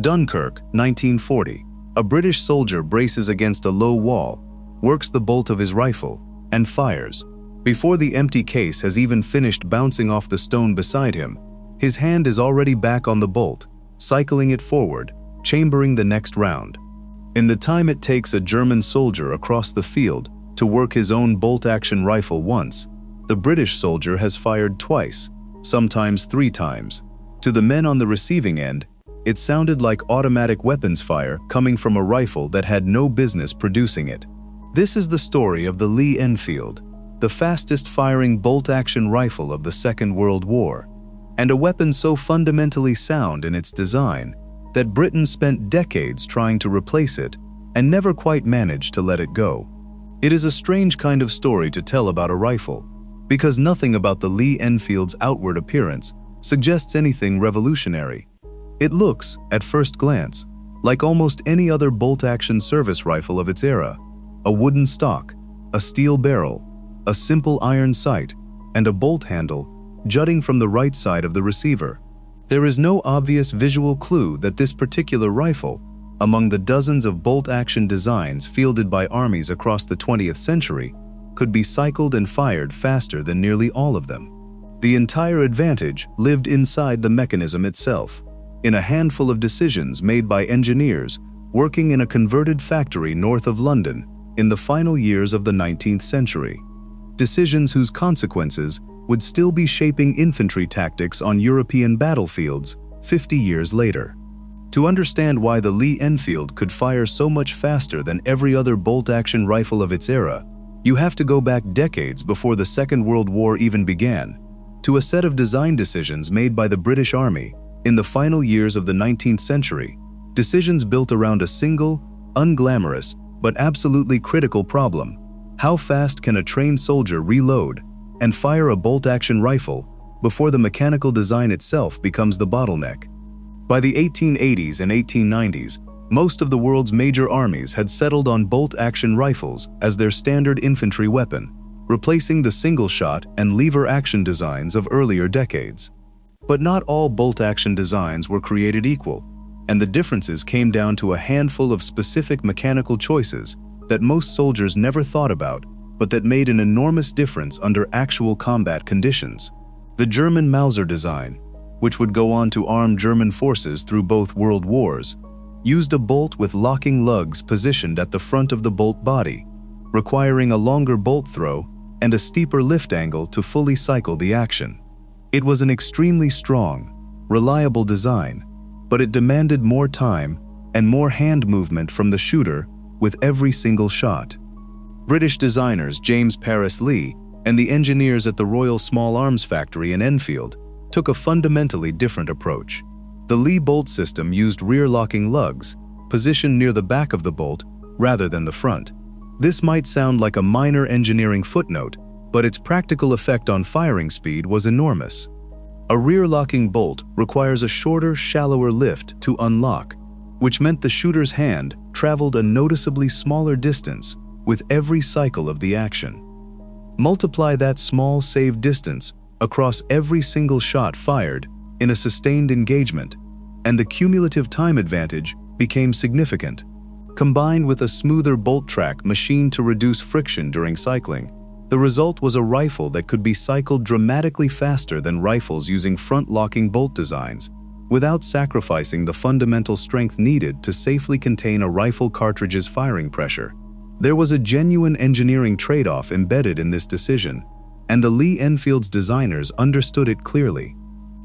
Dunkirk, 1940. A British soldier braces against a low wall, works the bolt of his rifle, and fires. Before the empty case has even finished bouncing off the stone beside him, his hand is already back on the bolt, cycling it forward, chambering the next round. In the time it takes a German soldier across the field to work his own bolt-action rifle once, the British soldier has fired twice, sometimes 3 times. To the men on the receiving end, it sounded like automatic weapons fire coming from a rifle that had no business producing it. This is the story of the Lee-Enfield, the fastest-firing bolt-action rifle of the Second World War, and a weapon so fundamentally sound in its design that Britain spent decades trying to replace it and never quite managed to let it go. It is a strange kind of story to tell about a rifle, because nothing about the Lee-Enfield's outward appearance suggests anything revolutionary. It looks, at first glance, like almost any other bolt-action service rifle of its era: a wooden stock, a steel barrel, a simple iron sight, and a bolt handle jutting from the right side of the receiver. There is no obvious visual clue that this particular rifle, among the dozens of bolt-action designs fielded by armies across the 20th century, could be cycled and fired faster than nearly all of them. The entire advantage lived inside the mechanism itself, in a handful of decisions made by engineers working in a converted factory north of London in the final years of the 19th century. Decisions whose consequences would still be shaping infantry tactics on European battlefields 50 years later. To understand why the Lee-Enfield could fire so much faster than every other bolt-action rifle of its era, you have to go back decades before the Second World War even began, to a set of design decisions made by the British Army in the final years of the 19th century, decisions built around a single, unglamorous, but absolutely critical problem: how fast can a trained soldier reload and fire a bolt-action rifle before the mechanical design itself becomes the bottleneck? By the 1880s and 1890s, most of the world's major armies had settled on bolt-action rifles as their standard infantry weapon, replacing the single-shot and lever-action designs of earlier decades. But not all bolt-action designs were created equal, and the differences came down to a handful of specific mechanical choices that most soldiers never thought about, but that made an enormous difference under actual combat conditions. The German Mauser design, which would go on to arm German forces through both world wars, used a bolt with locking lugs positioned at the front of the bolt body, requiring a longer bolt throw and a steeper lift angle to fully cycle the action. It was an extremely strong, reliable design, but it demanded more time and more hand movement from the shooter with every single shot. British designers James Paris Lee and the engineers at the Royal Small Arms Factory in Enfield took a fundamentally different approach. The Lee bolt system used rear-locking lugs, positioned near the back of the bolt rather than the front. This might sound like a minor engineering footnote, but its practical effect on firing speed was enormous. A rear-locking bolt requires a shorter, shallower lift to unlock, which meant the shooter's hand traveled a noticeably smaller distance with every cycle of the action. Multiply that small saved distance across every single shot fired in a sustained engagement, and the cumulative time advantage became significant. Combined with a smoother bolt track machined to reduce friction during cycling, the result was a rifle that could be cycled dramatically faster than rifles using front-locking bolt designs, without sacrificing the fundamental strength needed to safely contain a rifle cartridge's firing pressure. There was a genuine engineering trade-off embedded in this decision, and the Lee-Enfield's designers understood it clearly.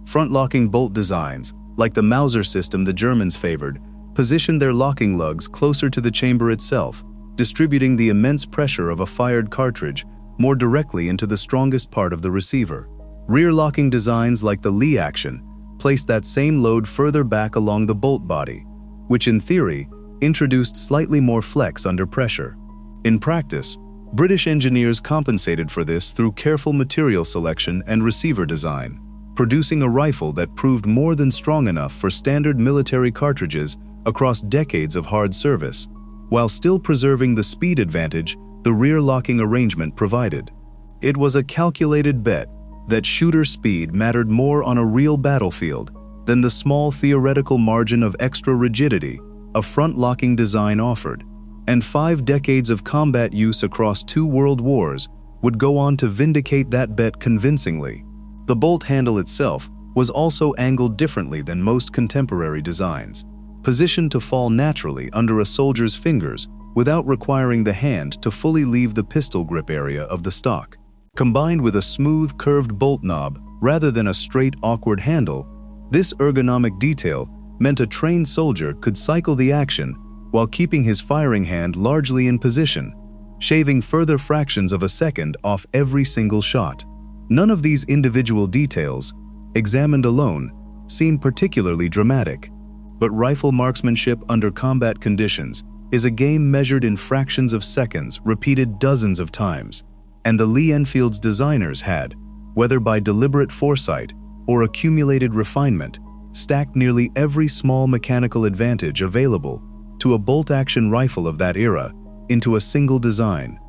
Front-locking bolt designs, like the Mauser system the Germans favored, positioned their locking lugs closer to the chamber itself, distributing the immense pressure of a fired cartridge more directly into the strongest part of the receiver. Rear-locking designs like the Lee action placed that same load further back along the bolt body, which in theory introduced slightly more flex under pressure. In practice, British engineers compensated for this through careful material selection and receiver design, producing a rifle that proved more than strong enough for standard military cartridges across decades of hard service, while still preserving the speed advantage the rear-locking arrangement provided. It was a calculated bet that shooter speed mattered more on a real battlefield than the small theoretical margin of extra rigidity a front-locking design offered, and 5 decades of combat use across 2 world wars would go on to vindicate that bet convincingly. The bolt handle itself was also angled differently than most contemporary designs, positioned to fall naturally under a soldier's fingers without requiring the hand to fully leave the pistol grip area of the stock. Combined with a smooth, curved bolt knob rather than a straight, awkward handle, this ergonomic detail meant a trained soldier could cycle the action while keeping his firing hand largely in position, shaving further fractions of a second off every single shot. None of these individual details, examined alone, seem particularly dramatic, but rifle marksmanship under combat conditions is a game measured in fractions of seconds repeated dozens of times, and the Lee-Enfield's designers had, whether by deliberate foresight or accumulated refinement, stacked nearly every small mechanical advantage available to a bolt-action rifle of that era into a single design.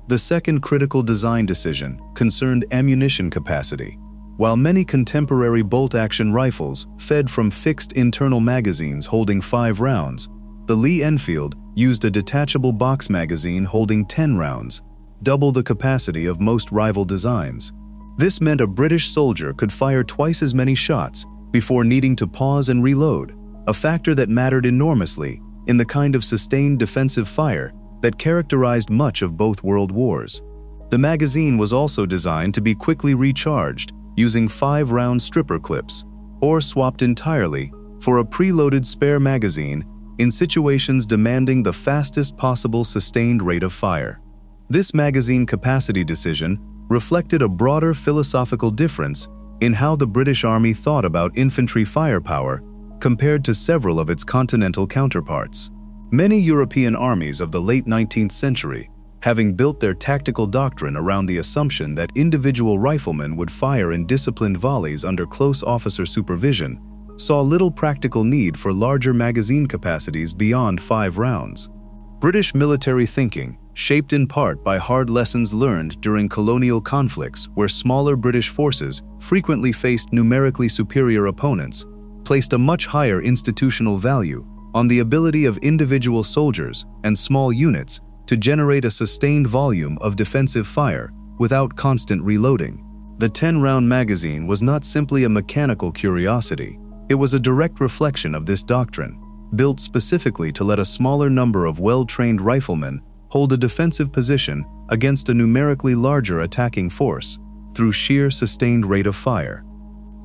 The second critical design decision concerned ammunition capacity. While many contemporary bolt-action rifles fed from fixed internal magazines holding 5 rounds, the Lee-Enfield used a detachable box magazine holding 10 rounds, double the capacity of most rival designs. This meant a British soldier could fire twice as many shots before needing to pause and reload, a factor that mattered enormously in the kind of sustained defensive fire that characterized much of both world wars. The magazine was also designed to be quickly recharged using 5-round stripper clips, or swapped entirely for a preloaded spare magazine in situations demanding the fastest possible sustained rate of fire. This magazine capacity decision reflected a broader philosophical difference in how the British Army thought about infantry firepower compared to several of its continental counterparts. Many European armies of the late 19th century, having built their tactical doctrine around the assumption that individual riflemen would fire in disciplined volleys under close officer supervision, saw little practical need for larger magazine capacities beyond 5 rounds. British military thinking, shaped in part by hard lessons learned during colonial conflicts where smaller British forces frequently faced numerically superior opponents, placed a much higher institutional value on the ability of individual soldiers and small units to generate a sustained volume of defensive fire without constant reloading. The 10-round magazine was not simply a mechanical curiosity, it was a direct reflection of this doctrine, built specifically to let a smaller number of well-trained riflemen hold a defensive position against a numerically larger attacking force through sheer sustained rate of fire.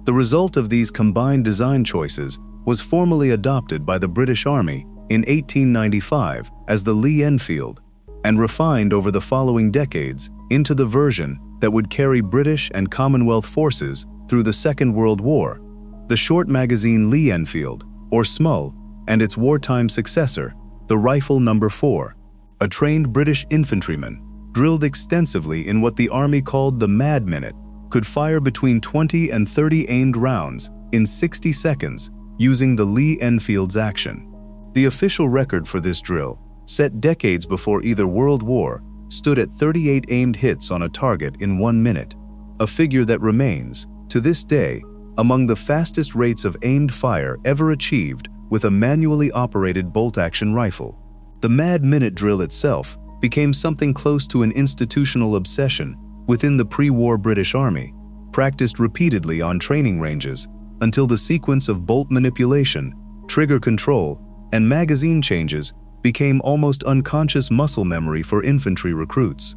The result of these combined design choices was formally adopted by the British Army in 1895 as the Lee-Enfield, and refined over the following decades into the version that would carry British and Commonwealth forces through the Second World War, the short magazine Lee-Enfield, or SMUL, and its wartime successor, the Rifle No. 4, a trained British infantryman, drilled extensively in what the Army called the Mad Minute, could fire between 20 and 30 aimed rounds in 60 seconds using the Lee-Enfield's action. The official record for this drill, set decades before either World War, stood at 38 aimed hits on a target in 1 minute, a figure that remains, to this day, among the fastest rates of aimed fire ever achieved with a manually operated bolt-action rifle. The Mad Minute drill itself became something close to an institutional obsession within the pre-war British Army, practiced repeatedly on training ranges until the sequence of bolt manipulation, trigger control, and magazine changes became almost unconscious muscle memory for infantry recruits.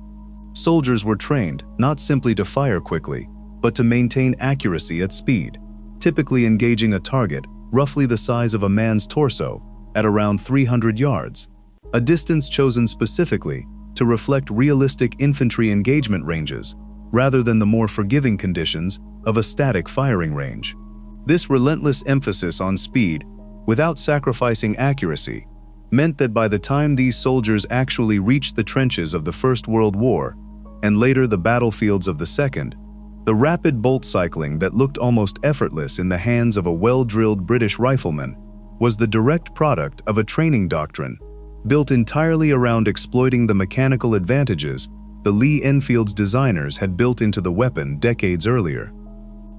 Soldiers were trained not simply to fire quickly, but to maintain accuracy at speed, typically engaging a target roughly the size of a man's torso at around 300 yards, a distance chosen specifically to reflect realistic infantry engagement ranges rather than the more forgiving conditions of a static firing range. This relentless emphasis on speed, without sacrificing accuracy, meant that by the time these soldiers actually reached the trenches of the First World War, and later the battlefields of the Second, the rapid bolt cycling that looked almost effortless in the hands of a well-drilled British rifleman was the direct product of a training doctrine built entirely around exploiting the mechanical advantages the Lee-Enfield's designers had built into the weapon decades earlier.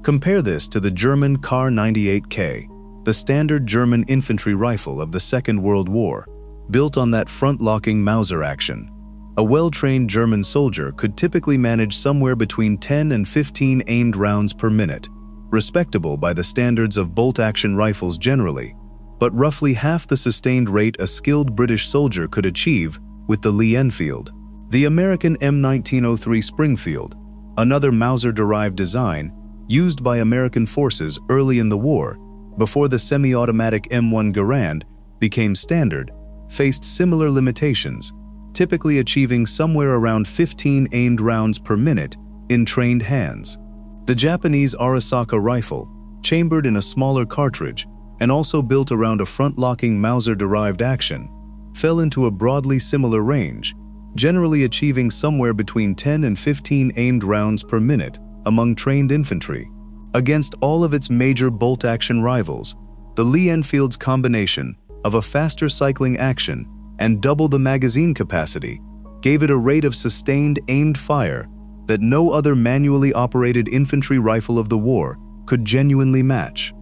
Compare this to the German Kar 98K, the standard German infantry rifle of the Second World War, built on that front-locking Mauser action. A well-trained German soldier could typically manage somewhere between 10 and 15 aimed rounds per minute, respectable by the standards of bolt-action rifles generally, but roughly half the sustained rate a skilled British soldier could achieve with the Lee-Enfield. The American M1903 Springfield, another Mauser-derived design used by American forces early in the war, before the semi-automatic M1 Garand became standard, faced similar limitations, typically achieving somewhere around 15 aimed rounds per minute in trained hands. The Japanese Arisaka rifle, chambered in a smaller cartridge and also built around a front-locking Mauser-derived action, fell into a broadly similar range, generally achieving somewhere between 10 and 15 aimed rounds per minute among trained infantry. Against all of its major bolt-action rivals, the Lee-Enfield's combination of a faster cycling action and double the magazine capacity gave it a rate of sustained aimed fire that no other manually operated infantry rifle of the war could genuinely match.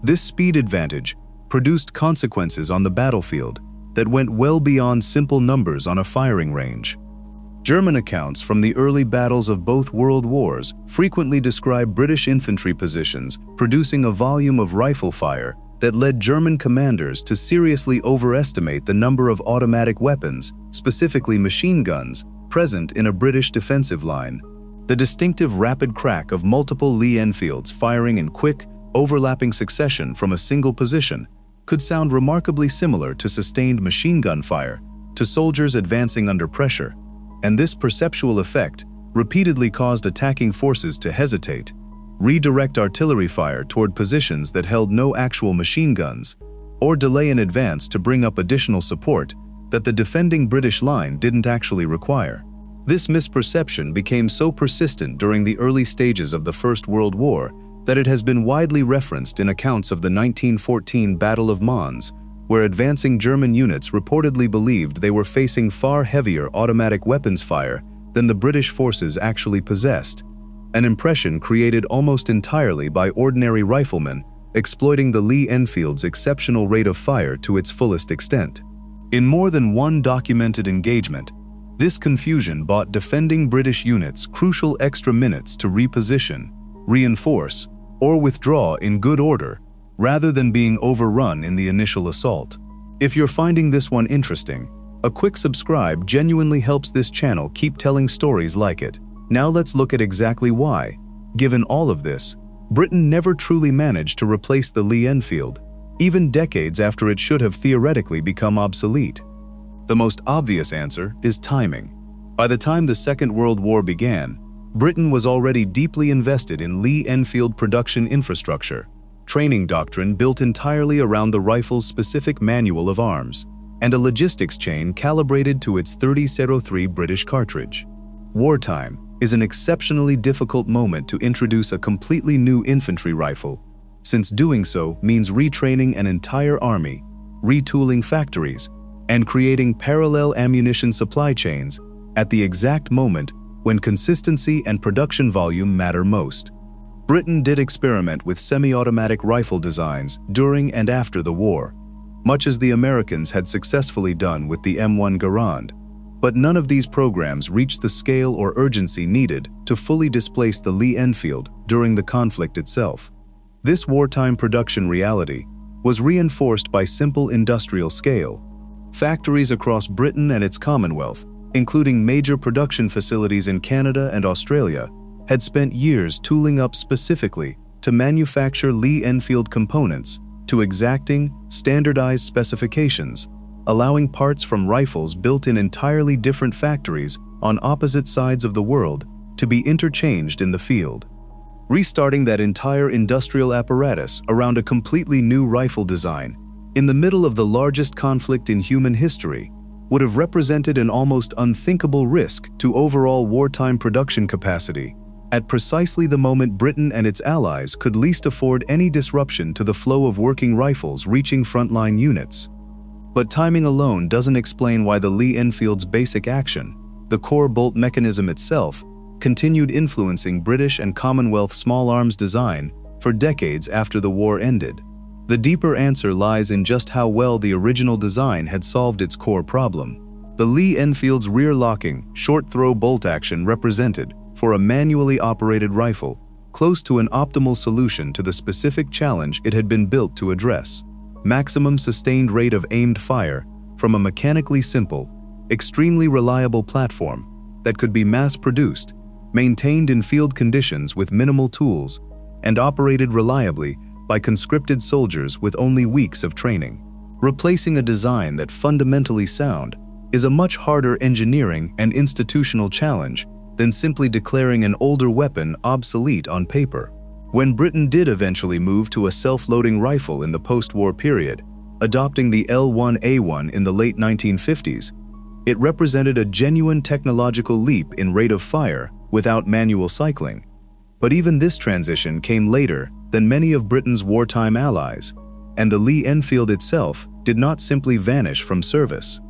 This speed advantage produced consequences on the battlefield that went well beyond simple numbers on a firing range. German accounts from the early battles of both world wars frequently describe British infantry positions producing a volume of rifle fire that led German commanders to seriously overestimate the number of automatic weapons, specifically machine guns, present in a British defensive line. The distinctive rapid crack of multiple Lee-Enfields firing in quick, overlapping succession from a single position could sound remarkably similar to sustained machine gun fire to soldiers advancing under pressure, and this perceptual effect repeatedly caused attacking forces to hesitate, redirect artillery fire toward positions that held no actual machine guns, or delay an advance to bring up additional support that the defending British line didn't actually require. This misperception became so persistent during the early stages of the First World War that it has been widely referenced in accounts of the 1914 Battle of Mons, where advancing German units reportedly believed they were facing far heavier automatic weapons fire than the British forces actually possessed, an impression created almost entirely by ordinary riflemen exploiting the Lee-Enfield's exceptional rate of fire to its fullest extent. In more than one documented engagement, this confusion bought defending British units crucial extra minutes to reposition, reinforce, or withdraw in good order, rather than being overrun in the initial assault. If you're finding this one interesting, a quick subscribe genuinely helps this channel keep telling stories like it. Now let's look at exactly why, given all of this, Britain never truly managed to replace the Lee-Enfield, even decades after it should have theoretically become obsolete. The most obvious answer is timing. By the time the Second World War began, Britain was already deeply invested in Lee-Enfield production infrastructure, training doctrine built entirely around the rifle's specific manual of arms, and a logistics chain calibrated to its 3003 British cartridge. Wartime is an exceptionally difficult moment to introduce a completely new infantry rifle, since doing so means retraining an entire army, retooling factories, and creating parallel ammunition supply chains at the exact moment when consistency and production volume matter most. Britain did experiment with semi-automatic rifle designs during and after the war, much as the Americans had successfully done with the M1 Garand, but none of these programs reached the scale or urgency needed to fully displace the Lee-Enfield during the conflict itself. This wartime production reality was reinforced by simple industrial scale. Factories across Britain and its Commonwealth, including major production facilities in Canada and Australia, had spent years tooling up specifically to manufacture Lee-Enfield components to exacting, standardized specifications, allowing parts from rifles built in entirely different factories on opposite sides of the world to be interchanged in the field. Restarting that entire industrial apparatus around a completely new rifle design in the middle of the largest conflict in human history would have represented an almost unthinkable risk to overall wartime production capacity, at precisely the moment Britain and its allies could least afford any disruption to the flow of working rifles reaching frontline units. But timing alone doesn't explain why the Lee-Enfield's basic action, the core bolt mechanism itself, continued influencing British and Commonwealth small arms design for decades after the war ended. The deeper answer lies in just how well the original design had solved its core problem. The Lee-Enfield's rear-locking, short-throw bolt action represented, for a manually operated rifle, close to an optimal solution to the specific challenge it had been built to address. Maximum sustained rate of aimed fire from a mechanically simple, extremely reliable platform that could be mass-produced, maintained in field conditions with minimal tools, and operated reliably by conscripted soldiers with only weeks of training. Replacing a design that fundamentally sound is a much harder engineering and institutional challenge than simply declaring an older weapon obsolete on paper. When Britain did eventually move to a self-loading rifle in the post-war period, adopting the L1A1 in the late 1950s, it represented a genuine technological leap in rate of fire without manual cycling. But even this transition came later than many of Britain's wartime allies, and the Lee-Enfield itself did not simply vanish from service.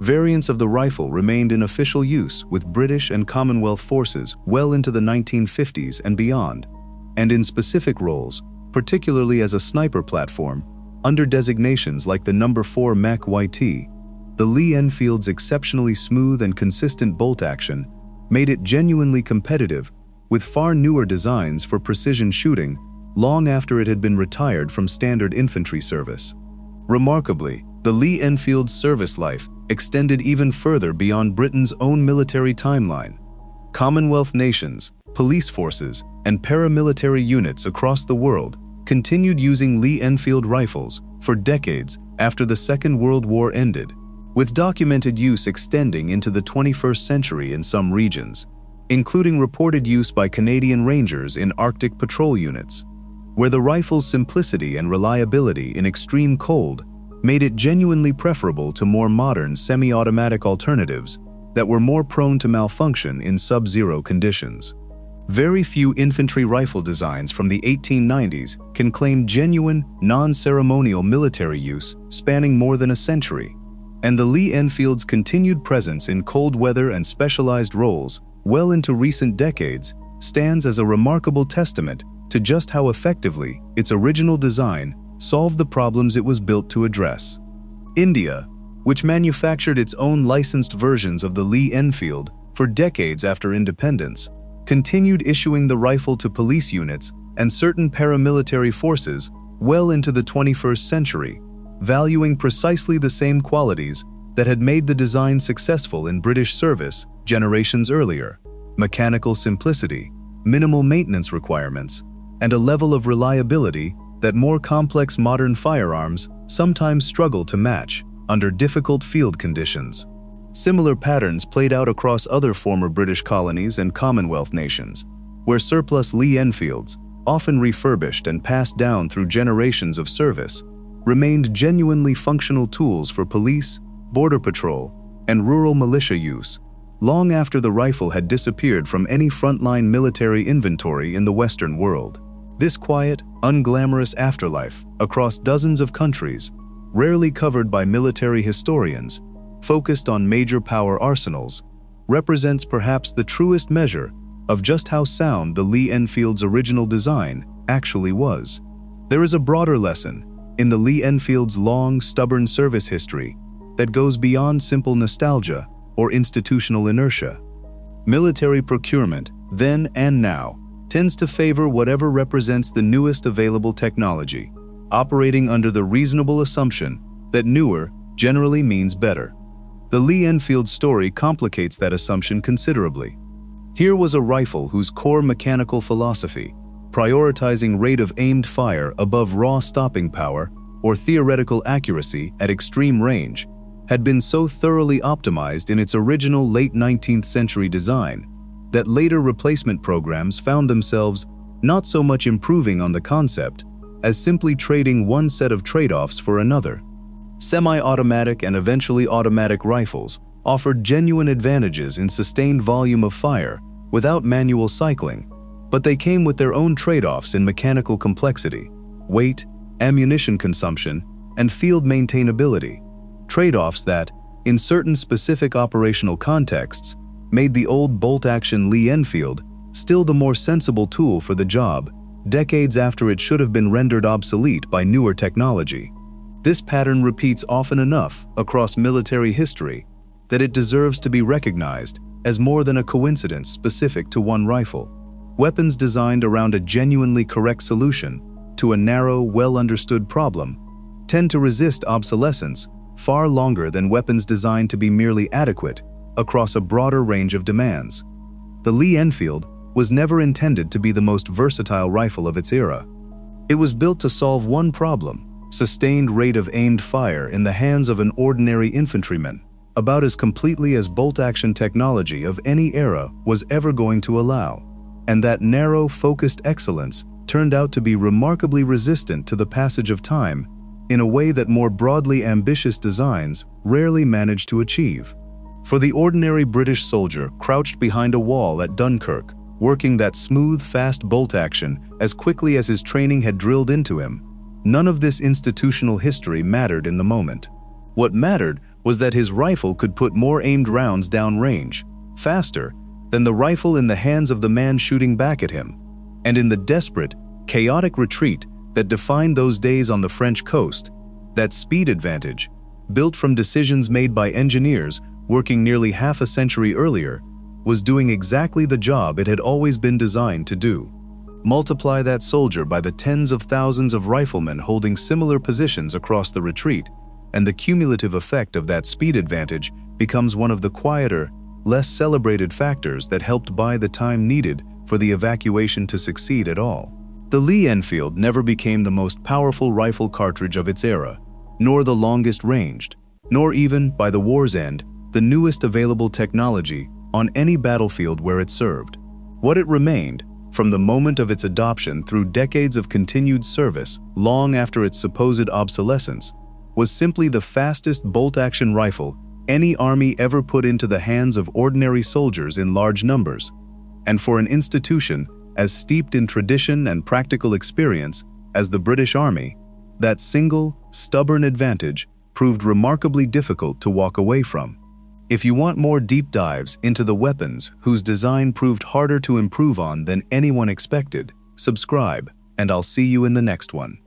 Variants of the rifle remained in official use with British and Commonwealth forces well into the 1950s and beyond, and in specific roles, particularly as a sniper platform, under designations like the No. 4 MAC-YT. The Lee-Enfield's exceptionally smooth and consistent bolt action made it genuinely competitive with far newer designs for precision shooting long after it had been retired from standard infantry service. Remarkably, the Lee-Enfield's service life extended even further beyond Britain's own military timeline. Commonwealth nations, police forces, and paramilitary units across the world continued using Lee-Enfield rifles for decades after the Second World War ended, with documented use extending into the 21st century in some regions, including reported use by Canadian Rangers in Arctic patrol units, where the rifle's simplicity and reliability in extreme cold made it genuinely preferable to more modern semi-automatic alternatives that were more prone to malfunction in sub-zero conditions. Very few infantry rifle designs from the 1890s can claim genuine, non-ceremonial military use spanning more than a century, and the Lee-Enfield's continued presence in cold weather and specialized roles well into recent decades stands as a remarkable testament to just how effectively its original design solved the problems it was built to address. India, which manufactured its own licensed versions of the Lee-Enfield for decades after independence, continued issuing the rifle to police units and certain paramilitary forces well into the 21st century, valuing precisely the same qualities that had made the design successful in British service generations earlier: mechanical simplicity, minimal maintenance requirements, and a level of reliability that more complex modern firearms sometimes struggle to match under difficult field conditions. Similar patterns played out across other former British colonies and Commonwealth nations, where surplus Lee-Enfields, often refurbished and passed down through generations of service, remained genuinely functional tools for police, border patrol, and rural militia use, long after the rifle had disappeared from any frontline military inventory in the Western world. This quiet, unglamorous afterlife across dozens of countries, rarely covered by military historians, focused on major power arsenals, represents perhaps the truest measure of just how sound the Lee-Enfield's original design actually was. There is a broader lesson in the Lee-Enfield's long, stubborn service history that goes beyond simple nostalgia or institutional inertia. Military procurement, then and now, tends to favor whatever represents the newest available technology, operating under the reasonable assumption that newer generally means better. The Lee-Enfield story complicates that assumption considerably. Here was a rifle whose core mechanical philosophy, prioritizing rate of aimed fire above raw stopping power or theoretical accuracy at extreme range, had been so thoroughly optimized in its original late 19th century design that later replacement programs found themselves not so much improving on the concept as simply trading one set of trade-offs for another. Semi-automatic and eventually automatic rifles offered genuine advantages in sustained volume of fire without manual cycling, but they came with their own trade-offs in mechanical complexity, weight, ammunition consumption, and field maintainability, trade-offs that, in certain specific operational contexts, made the old bolt-action Lee-Enfield still the more sensible tool for the job, decades after it should have been rendered obsolete by newer technology. This pattern repeats often enough across military history that it deserves to be recognized as more than a coincidence specific to one rifle. Weapons designed around a genuinely correct solution to a narrow, well-understood problem tend to resist obsolescence far longer than weapons designed to be merely adequate across a broader range of demands. The Lee-Enfield was never intended to be the most versatile rifle of its era. It was built to solve one problem: sustained rate of aimed fire in the hands of an ordinary infantryman, about as completely as bolt-action technology of any era was ever going to allow. And that narrow, focused excellence turned out to be remarkably resistant to the passage of time in a way that more broadly ambitious designs rarely managed to achieve. For the ordinary British soldier crouched behind a wall at Dunkirk, working that smooth, fast bolt action as quickly as his training had drilled into him, none of this institutional history mattered in the moment. What mattered was that his rifle could put more aimed rounds down range, faster, than the rifle in the hands of the man shooting back at him. And in the desperate, chaotic retreat that defined those days on the French coast, that speed advantage, built from decisions made by engineers working nearly half a century earlier, was doing exactly the job it had always been designed to do. Multiply that soldier by the tens of thousands of riflemen holding similar positions across the retreat, and the cumulative effect of that speed advantage becomes one of the quieter, less celebrated factors that helped buy the time needed for the evacuation to succeed at all. The Lee-Enfield never became the most powerful rifle cartridge of its era, nor the longest ranged, nor even, by the war's end, the newest available technology on any battlefield where it served. What it remained, from the moment of its adoption through decades of continued service long after its supposed obsolescence, was simply the fastest bolt-action rifle any army ever put into the hands of ordinary soldiers in large numbers. And for an institution as steeped in tradition and practical experience as the British Army, that single, stubborn advantage proved remarkably difficult to walk away from. If you want more deep dives into the weapons whose design proved harder to improve on than anyone expected, subscribe, and I'll see you in the next one.